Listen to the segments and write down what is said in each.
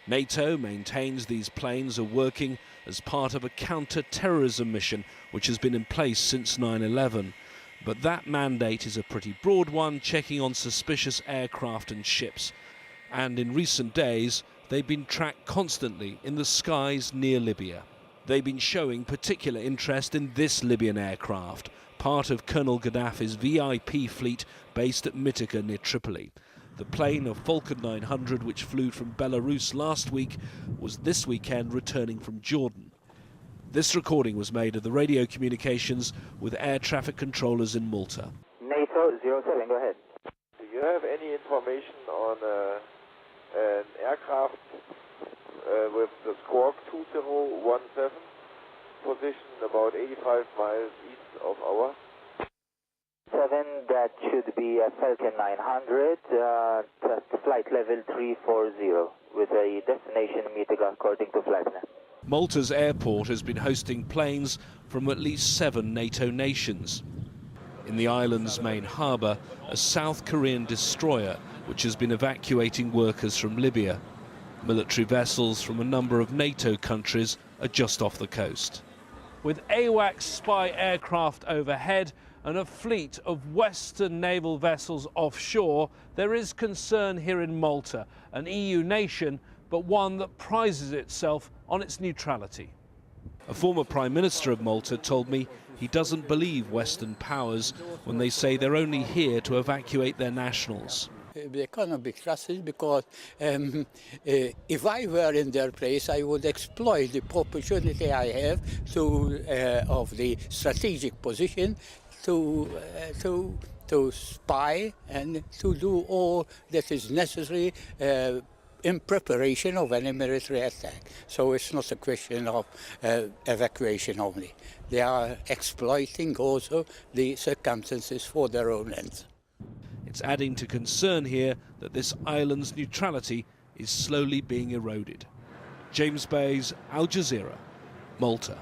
NATO maintains these planes are working as part of a counter-terrorism mission which has been in place since 9/11. But that mandate is a pretty broad one, checking on suspicious aircraft and ships. And in recent days, they've been tracked constantly in the skies near Libya. They've been showing particular interest in this Libyan aircraft, part of Colonel Gaddafi's VIP fleet based at Mytika near Tripoli. The plane, a Falcon 900, which flew from Belarus last week, was this weekend returning from Jordan. This recording was made of the radio communications with air traffic controllers in Malta. NATO 07, go ahead. Do you have any information on an aircraft with the squawk 2017, positioned about 85 miles east of our? 7, that should be a Falcon 900, flight level 340, with a destination Mytika according to FlightNet. Malta's airport has been hosting planes from at least 7 NATO nations. In the island's main harbour, a South Korean destroyer which has been evacuating workers from Libya. Military vessels from a number of NATO countries are just off the coast. With AWACS spy aircraft overhead and a fleet of Western naval vessels offshore, there is concern here in Malta, an EU nation, but one that prizes itself on its neutrality. A former Prime Minister of Malta told me he doesn't believe Western powers when they say they're only here to evacuate their nationals. They cannot be trusted because if I were in their place, I would exploit the opportunity I have of the strategic position to spy and to do all that is necessary in preparation of any military attack. So it's not a question of evacuation only. They are exploiting also the circumstances for their own ends. It's adding to concern here that this island's neutrality is slowly being eroded. James Bayes, AlJazeera, Malta.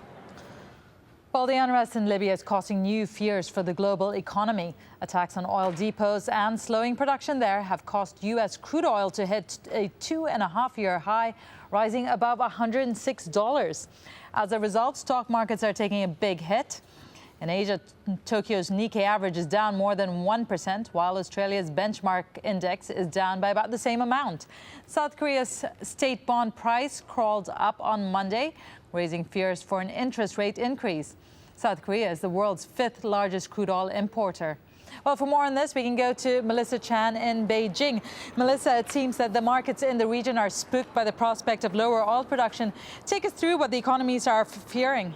Well, the unrest in Libya is causing new fears for the global economy. Attacks on oil depots and slowing production there have caused U.S. crude oil to hit a 2.5-year high, rising above $106. As a result, stock markets are taking a big hit. In Asia, Tokyo's Nikkei average is down more than 1%, while Australia's benchmark index is down by about the same amount. South Korea's state bond price crawled up on Monday, raising fears for an interest rate increase. South Korea is the world's 5th largest crude oil importer. Well, for more on this, we can go to Melissa Chan in Beijing. Melissa, it seems that the markets in the region are spooked by the prospect of lower oil production. Take us through what the economies are fearing.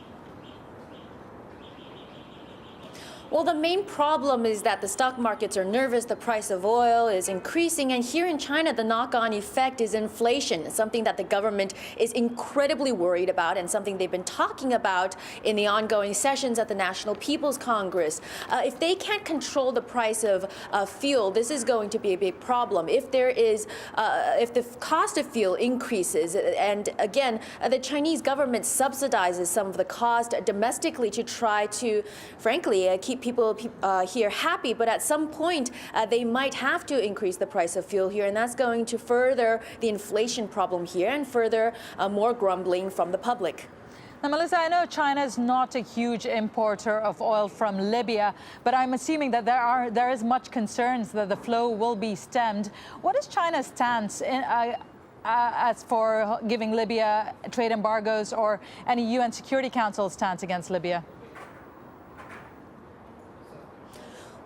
Well, the main problem is that the stock markets are nervous, the price of oil is increasing, and here in China, the knock-on effect is inflation, something that the government is incredibly worried about and something they've been talking about in the ongoing sessions at the National People's Congress. If they can't control the price of fuel, this is going to be a big problem. If the cost of fuel increases, and again, the Chinese government subsidizes some of the cost domestically to try to, frankly, keep people here happy, but at some point they might have to increase the price of fuel here, and that's going to further the inflation problem here and further more grumbling from the public. Now, Melissa, I know China is not a huge importer of oil from Libya, but I'm assuming that there is much concerns that the flow will be stemmed. What is China's stance as for giving Libya trade embargoes or any UN Security Council stance against Libya?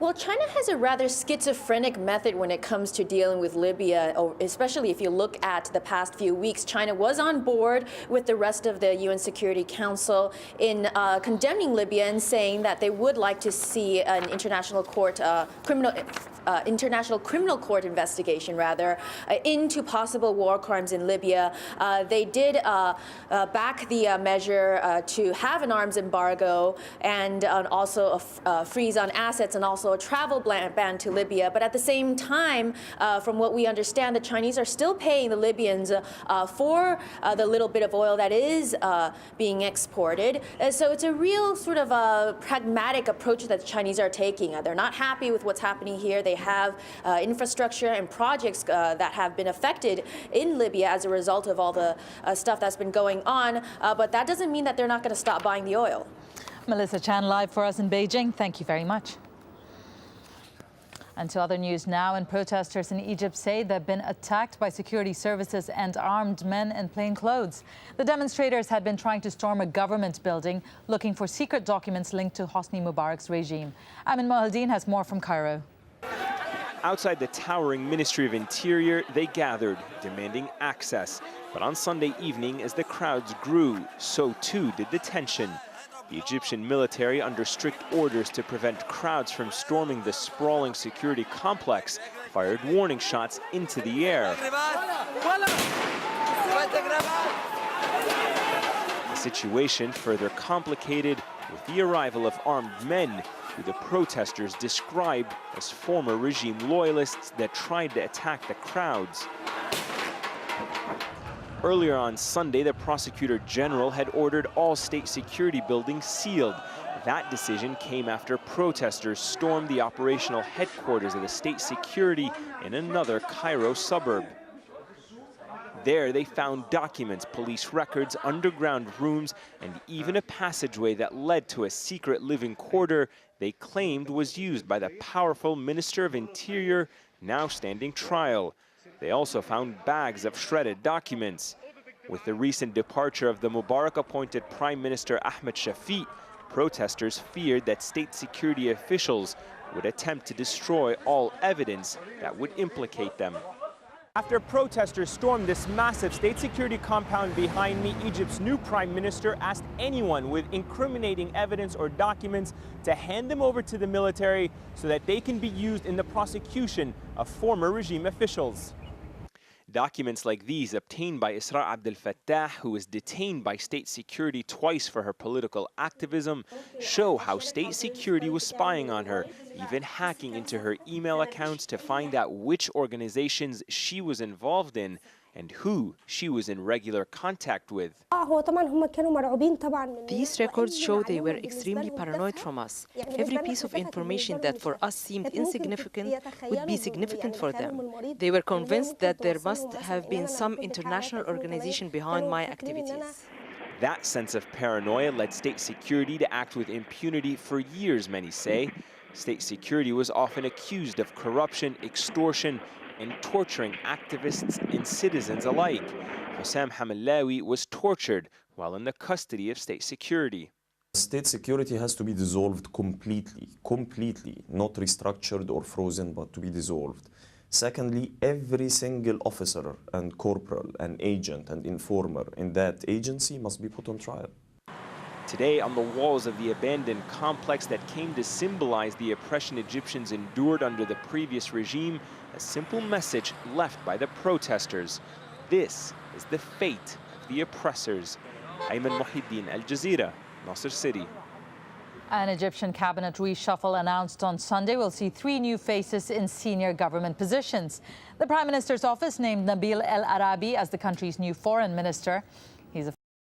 Well, China has a rather schizophrenic method when it comes to dealing with Libya, especially if you look at the past few weeks. China was on board with the rest of the UN Security Council in condemning Libya and saying that they would like to see an international criminal court investigation, into possible war crimes in Libya. They did back the measure to have an arms embargo and also a freeze on assets and also also a travel ban to Libya. But at the same time, from what we understand, the Chinese are still paying the Libyans for the little bit of oil that is being exported. So it's a real sort of pragmatic approach that the Chinese are taking. They're not happy with what's happening here. They have infrastructure and projects that have been affected in Libya as a result of all the stuff that's been going on. But that doesn't mean that they're not going to stop buying the oil. Melissa Chan live for us in Beijing. Thank you very much. And to other news now, and protesters in Egypt say they've been attacked by security services and armed men in plain clothes. The demonstrators had been trying to storm a government building looking for secret documents linked to Hosni Mubarak's regime. Amin Mohaldin has more from Cairo. Outside the towering Ministry of Interior, they gathered, demanding access. But on Sunday evening, as the crowds grew, so too did the tension. The Egyptian military, under strict orders to prevent crowds from storming the sprawling security complex, fired warning shots into the air. The situation further complicated with the arrival of armed men, who the protesters described as former regime loyalists that tried to attack the crowds. Earlier on Sunday, the prosecutor general had ordered all state security buildings sealed. That decision came after protesters stormed the operational headquarters of the state security in another Cairo suburb. There, they found documents, police records, underground rooms, and even a passageway that led to a secret living quarter they claimed was used by the powerful Minister of Interior, now standing trial. They also found bags of shredded documents. With the recent departure of the Mubarak-appointed Prime Minister Ahmed Shafiq, protesters feared that state security officials would attempt to destroy all evidence that would implicate them. After protesters stormed this massive state security compound behind me, Egypt's new prime minister asked anyone with incriminating evidence or documents to hand them over to the military so that they can be used in the prosecution of former regime officials. Documents like these, obtained by Isra Abdel Fattah, who was detained by state security twice for her political activism, show how state security was spying on her, even hacking into her email accounts to find out which organizations she was involved in and who she was in regular contact with. These records show they were extremely paranoid from us. Every piece of information that for us seemed insignificant would be significant for them. They were convinced that there must have been some international organization behind my activities. That sense of paranoia led state security to act with impunity for years, many say. State security was often accused of corruption, extortion, and torturing activists and citizens alike. Hussam Hamallawi was tortured while in the custody of state security. State security has to be dissolved completely, not restructured or frozen, but to be dissolved. Secondly, every single officer and corporal and agent and informer in that agency must be put on trial. Today, on the walls of the abandoned complex that came to symbolize the oppression Egyptians endured under the previous regime, a simple message left by the protesters. This is the fate of the oppressors. Ayman Mohaldin, AlJazeera, Nasser City. An Egyptian cabinet reshuffle announced on Sunday will see 3 new faces in senior government positions. The Prime Minister's office named Nabil El Arabi as the country's new foreign minister.